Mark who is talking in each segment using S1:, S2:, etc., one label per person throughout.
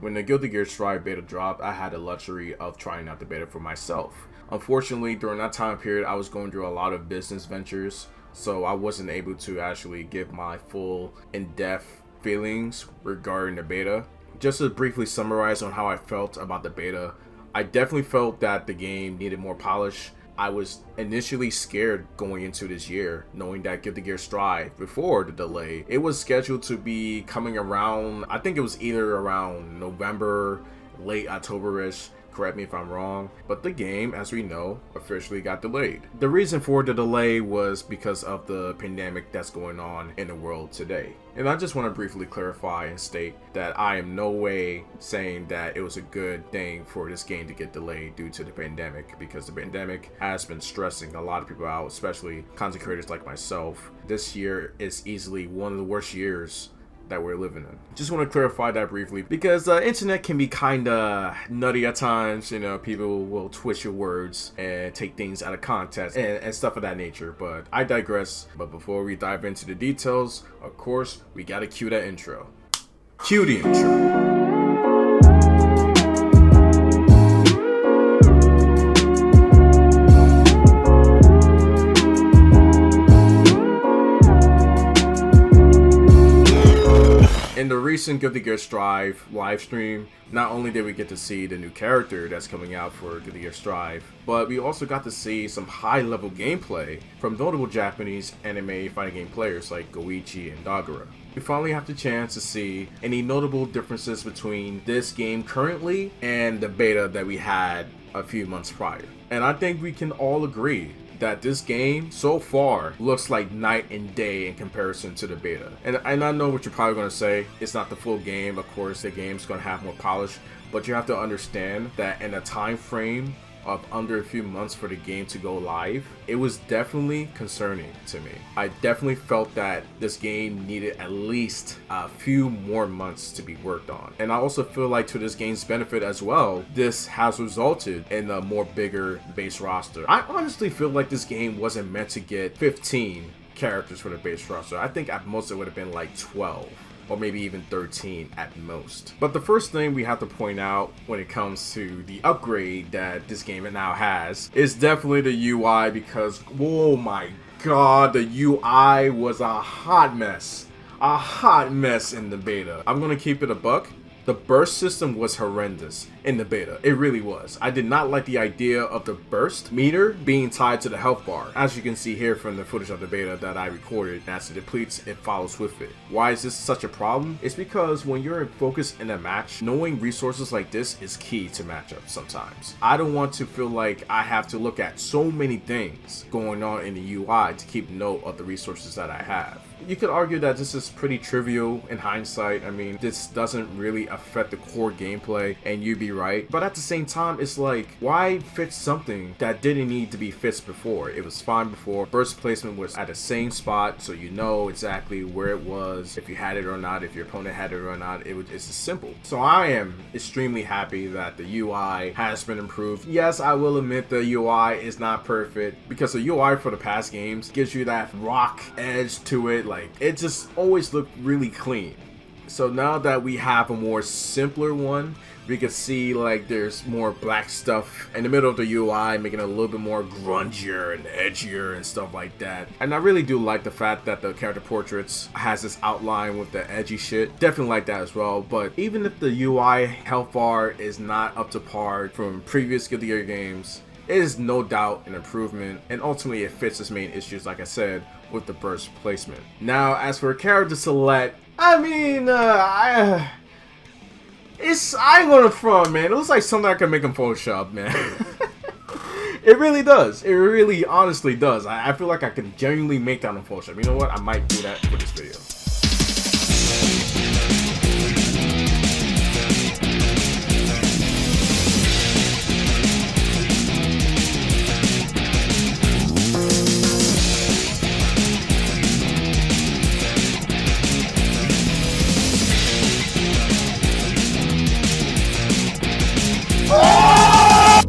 S1: When the Guilty Gear Strive beta dropped, I had the luxury of trying out the beta for myself. Unfortunately, during that time period, I was going through a lot of business ventures, so I wasn't able to actually give my full in-depth feelings regarding the beta. Just to briefly summarize on how I felt about the beta, I definitely felt that the game needed more polish. I was initially scared going into this year, knowing that Guilty Gear Strive, before the delay, it was scheduled to be coming around, I think it was either around November, late October-ish, correct me if I'm wrong, but the game, as we know, officially got delayed. The reason for the delay was because of the pandemic that's going on in the world today. And I just want to briefly clarify and state that I am no way saying that it was a good thing for this game to get delayed due to the pandemic, because the pandemic has been stressing a lot of people out, especially content creators like myself. This year is easily one of the worst years that we're living in. Just want to clarify that briefly, because the internet can be kind of nutty at times. You know, people will twist your words and take things out of context and stuff of that nature, but I digress. But before we dive into the details, of course, we gotta cue that intro. Cue the intro. In the recent Guilty Gear Strive livestream, not only did we get to see the new character that's coming out for Guilty Gear Strive, but we also got to see some high-level gameplay from notable Japanese anime fighting game players like Goichi and Dagura. We finally have the chance to see any notable differences between this game currently and the beta that we had a few months prior. And I think we can all agree that this game so far looks like night and day in comparison to the beta. And I know what you're probably going to say. It's not the full game. Of course, the game's going to have more polish, but you have to understand that in a time frame of under a few months for the game to go live, it was definitely concerning to me. I definitely felt that this game needed at least a few more months to be worked on. And I also feel like, to this game's benefit as well, this has resulted in a more bigger base roster. I honestly feel like this game wasn't meant to get 15 characters for the base roster. I think at most it would have been like 12. Or maybe even 13 at most. But the first thing we have to point out when it comes to the upgrade that this game now has is definitely the UI, because, oh my god, the UI was a hot mess. A hot mess in the beta. I'm gonna keep it a buck. The burst system was horrendous in the beta. It really was. I did not like the idea of the burst meter being tied to the health bar. As you can see here from the footage of the beta that I recorded, as it depletes, it follows with it. Why is this such a problem? It's because when you're focused in a match, knowing resources like this is key to matchups sometimes. I don't want to feel like I have to look at so many things going on in the UI to keep note of the resources that I have. You could argue that this is pretty trivial in hindsight. I mean, this doesn't really affect the core gameplay, and you'd be right. But at the same time, it's like, why fix something that didn't need to be fixed before? It was fine before. Burst placement was at the same spot, so you know exactly where it was, if you had it or not, if your opponent had it or not. It's just simple. So I am extremely happy that the UI has been improved. Yes, I will admit the UI is not perfect, because the UI for the past games gives you that rock edge to it. Like, it just always looked really clean. So now that we have a more simpler one, we can see like there's more black stuff in the middle of the UI, making it a little bit more grungier and edgier and stuff like that. And I really do like the fact that the character portraits has this outline with the edgy shit. Definitely like that as well. But even if the UI health bar is not up to par from previous Guilty Gear games, it is no doubt an improvement, and ultimately it fits its main issues, like I said, with the burst placement. Now, as for character select, I mean, I ain't gonna front, man. It looks like something I can make in Photoshop, man. It really does. It really honestly does. I feel like I can genuinely make that in Photoshop. You know what? I might do that for this video.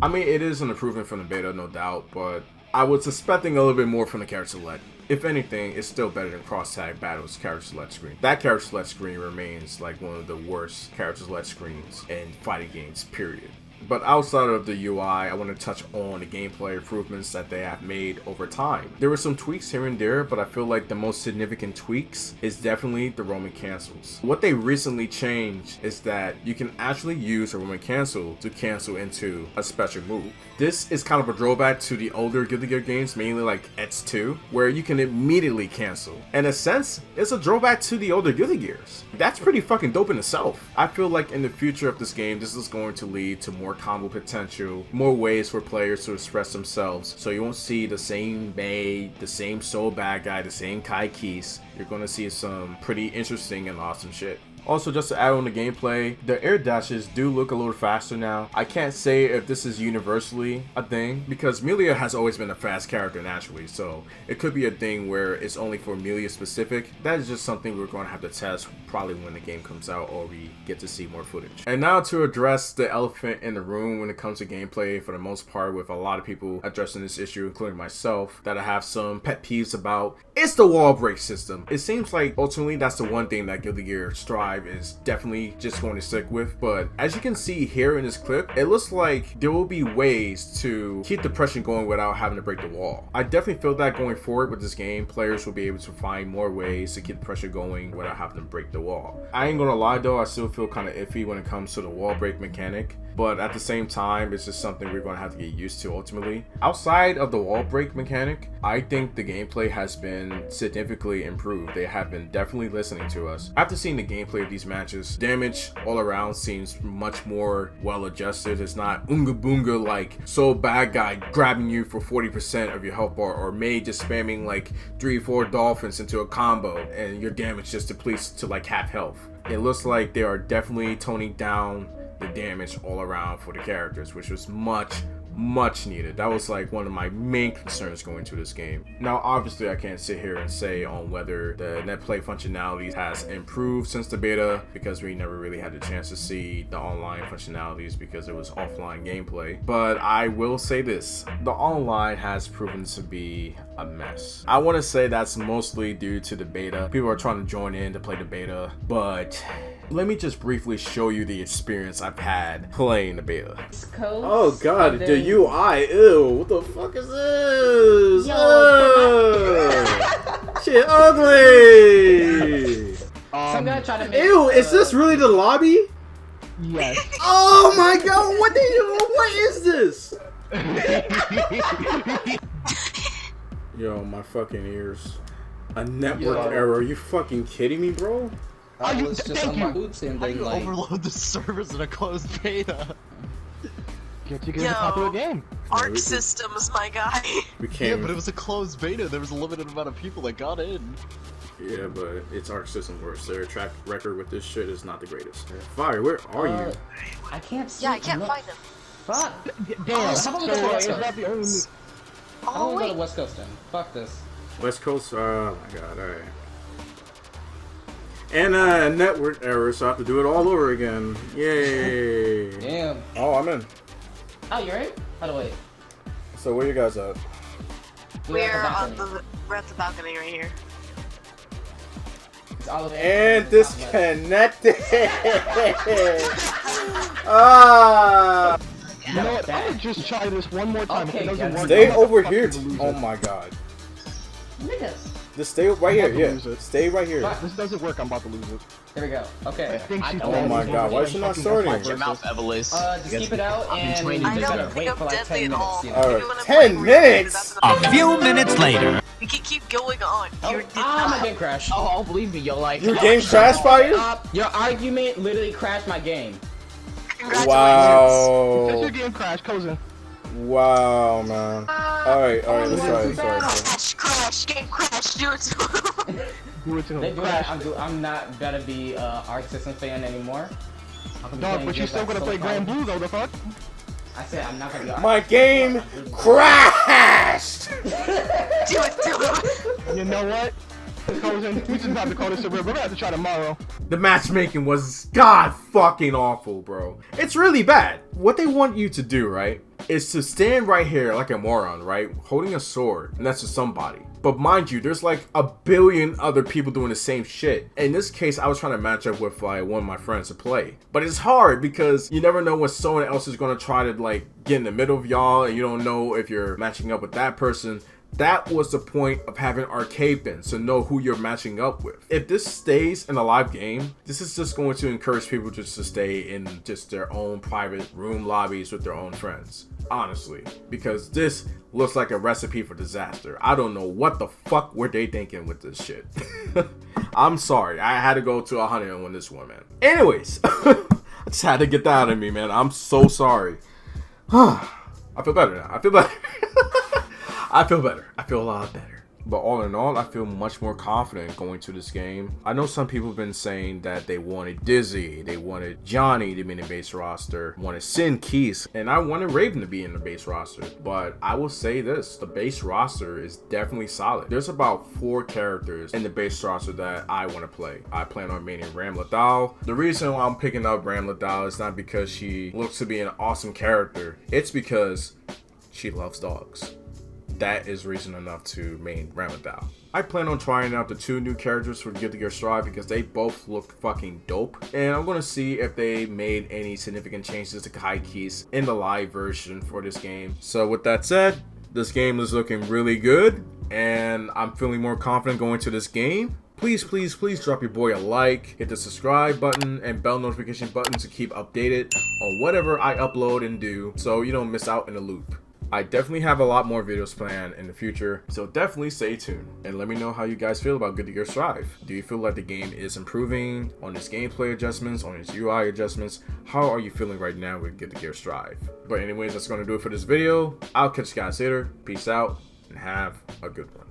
S1: I mean, it is an improvement from the beta, no doubt, but I was expecting a little bit more from the character select. If anything, it's still better than Cross-Tag Battle's character select screen. That character select screen remains like one of the worst character select screens in fighting games, period. But outside of the UI, I want to touch on the gameplay improvements that they have made over time. There were some tweaks here and there, but I feel like the most significant tweaks is definitely the roaming cancels. What they recently changed is that you can actually use a roaming cancel to cancel into a special move. This is kind of a throwback to the older Guilty Gear games, mainly like X2, where you can immediately cancel. In a sense, it's a throwback to the older Guilty Gears. That's pretty fucking dope in itself. I feel like in the future of this game, this is going to lead to more combo potential, more ways for players to express themselves, so you won't see the same Mei, the same Soul Bad Guy, the same Kai Keese. You're gonna see some pretty interesting and awesome shit. Also, just to add on the gameplay, the air dashes do look a little faster now. I can't say if this is universally a thing, because Melia has always been a fast character naturally, so it could be a thing where it's only for Melia specific. That is just something we're going to have to test probably when the game comes out or we get to see more footage. And now to address the elephant in the room when it comes to gameplay, for the most part, with a lot of people addressing this issue, including myself, that I have some pet peeves about, it's the wall break system. It seems like ultimately that's the one thing that Guilty Gear Strive is definitely just going to stick with, but as you can see here in this clip, it looks like there will be ways to keep the pressure going without having to break the wall. I definitely feel that going forward with this game, players will be able to find more ways to keep the pressure going without having to break the wall. I ain't gonna lie though, I still feel kind of iffy when it comes to the wall break mechanic, but at the same time, it's just something we're going to have to get used to ultimately. Outside of the wall break mechanic, I think the gameplay has been significantly improved. They have been definitely listening to us. After seeing the gameplay of these matches, damage all around seems much more well adjusted. It's not unga boonga like Soul Bad Guy grabbing you for 40% of your health bar, or Mei just spamming like 3-4 dolphins into a combo and your damage just depletes to like half health. It looks like they are definitely toning down the damage all around for the characters, which was much needed. That was like one of my main concerns going to this game. Now obviously I can't sit here and say on whether the net play functionality has improved since the beta, because we never really had the chance to see the online functionalities because it was offline gameplay, but I will say this: the online has proven to be a mess. I want to say that's mostly due to the beta. People are trying to join in to play the beta, but let me just briefly show you the experience I've had playing the beta. Oh god, the UI, ew, what the fuck is this? Shit ugly!
S2: Some guy tried to make,
S1: ew, is this really the lobby?
S2: Yes.
S1: Oh my god, what is this? Yo, my fucking ears. A network error, are you fucking kidding me, bro?
S2: I was just on my boots and
S3: How do
S2: they
S3: you
S2: like
S3: overload the servers in a closed beta?
S4: Get you guys a popular game.
S5: Arc systems, my guy.
S1: We can't.
S3: Yeah, but it was a closed beta. There was a limited amount of people that got in.
S1: Yeah, but it's Arc System worse. Their track record with this shit is not the greatest. Fire, where are you?
S2: I can't see.
S5: Yeah, I can't find them.
S2: Fuck.
S4: Damn,
S2: How about we go to
S4: so
S2: West
S4: is that
S2: Coast?
S4: the only...
S2: How about
S5: Oh,
S2: we go to
S5: wait.
S2: West Coast then? Fuck this.
S1: West Coast? Oh my god, alright. And network error, so I have to do it all over again. Yay!
S2: Damn.
S1: Oh, I'm in.
S2: Oh, you're right? By the way.
S1: So where you guys at?
S5: We're at the balcony right here.
S2: It's all of it.
S1: And disconnected! Ah!
S4: You know what? I'm gonna just try this one more time.
S2: Okay,
S4: if it doesn't work,
S1: Stay
S4: I'm
S1: over
S4: fucking
S1: here.
S4: lose
S1: Oh
S4: it.
S1: my god.
S2: Niggas.
S1: Just stay right here,
S4: about to
S1: yeah.
S4: lose it.
S1: Stay right here.
S2: Fuck.
S4: This doesn't work. I'm about to lose it.
S2: Here we go. Okay.
S4: I think she's
S1: Oh my god, why is she not starting?
S3: Watch your mouth, Evelise.
S2: Just keep it out and
S3: training
S2: you
S5: I
S2: just
S5: don't
S2: gotta
S5: think
S2: wait
S5: I'm
S2: for like
S5: deadly
S2: 10
S5: at all.
S2: minutes. You know?
S1: Alright.
S5: Even when I'm
S1: 10
S5: playing weird,
S1: minutes?
S5: that's
S6: A
S5: another
S6: few minutes later.
S5: You can keep going on. You did
S2: Ah, my
S5: not.
S2: game crashed.
S3: Oh, believe me, you're like...
S1: Your game crashed, Fire?
S2: Your argument literally crashed my game.
S5: Congratulations.
S1: Wow.
S4: Because your game crashed, Kozen.
S1: Wow, man. Alright, let's try it.
S5: Crash, game crash, do it to him.
S4: Do it to
S2: They
S4: him.
S2: do that. I'm not gonna be Arc System fan anymore.
S4: Dog, but you still gonna play Grand Blue though, the fuck?
S2: I said I'm not gonna be Arc
S1: My game crashed!
S5: Do it to him.
S4: You know what? Kozen, we just have to call this a rip. We're gonna have to try tomorrow.
S1: The matchmaking was god fucking awful, bro. It's really bad. What they want you to do, right, is to stand right here like a moron, right? Holding a sword next to somebody. But mind you, there's like a billion other people doing the same shit. In this case, I was trying to match up with like one of my friends to play. But it's hard because you never know when someone else is going to try to like get in the middle of y'all, and you don't know if you're matching up with that person. That was the point of having arcade bins, to know who you're matching up with. If this stays in a live game, this is just going to encourage people just to stay in just their own private room lobbies with their own friends. Honestly, because this looks like a recipe for disaster. I don't know what the fuck were they thinking with this shit. I'm sorry, I had to go to 100 and win this one, man. Anyways, I just had to get that out of me, man. I'm so sorry. I feel better now. I feel better. I feel better. I feel a lot better. But all in all, I feel much more confident going to this game. I know some people have been saying that they wanted Dizzy, they wanted Johnny to be in the base roster, wanted Sin Keys, and I wanted Raven to be in the base roster. But I will say this, the base roster is definitely solid. There's about 4 characters in the base roster that I want to play. I plan on meeting Ram Ladal. The reason why I'm picking up Ram Ladal is not because she looks to be an awesome character. It's because she loves dogs. That is reason enough to main Ramadal. I plan on trying out the 2 new characters for Guilty Gear Strive because they both look fucking dope. And I'm going to see if they made any significant changes to Kai Keys in the live version for this game. So with that said, this game is looking really good and I'm feeling more confident going to this game. Please, please, please drop your boy a like, hit the subscribe button and bell notification button to keep updated on whatever I upload and do so you don't miss out in the loop. I definitely have a lot more videos planned in the future, so definitely stay tuned and let me know how you guys feel about Guilty Gear Strive. Do you feel like the game is improving on its gameplay adjustments, on its UI adjustments? How are you feeling right now with Guilty Gear Strive? But anyways, that's going to do it for this video. I'll catch you guys later. Peace out and have a good one.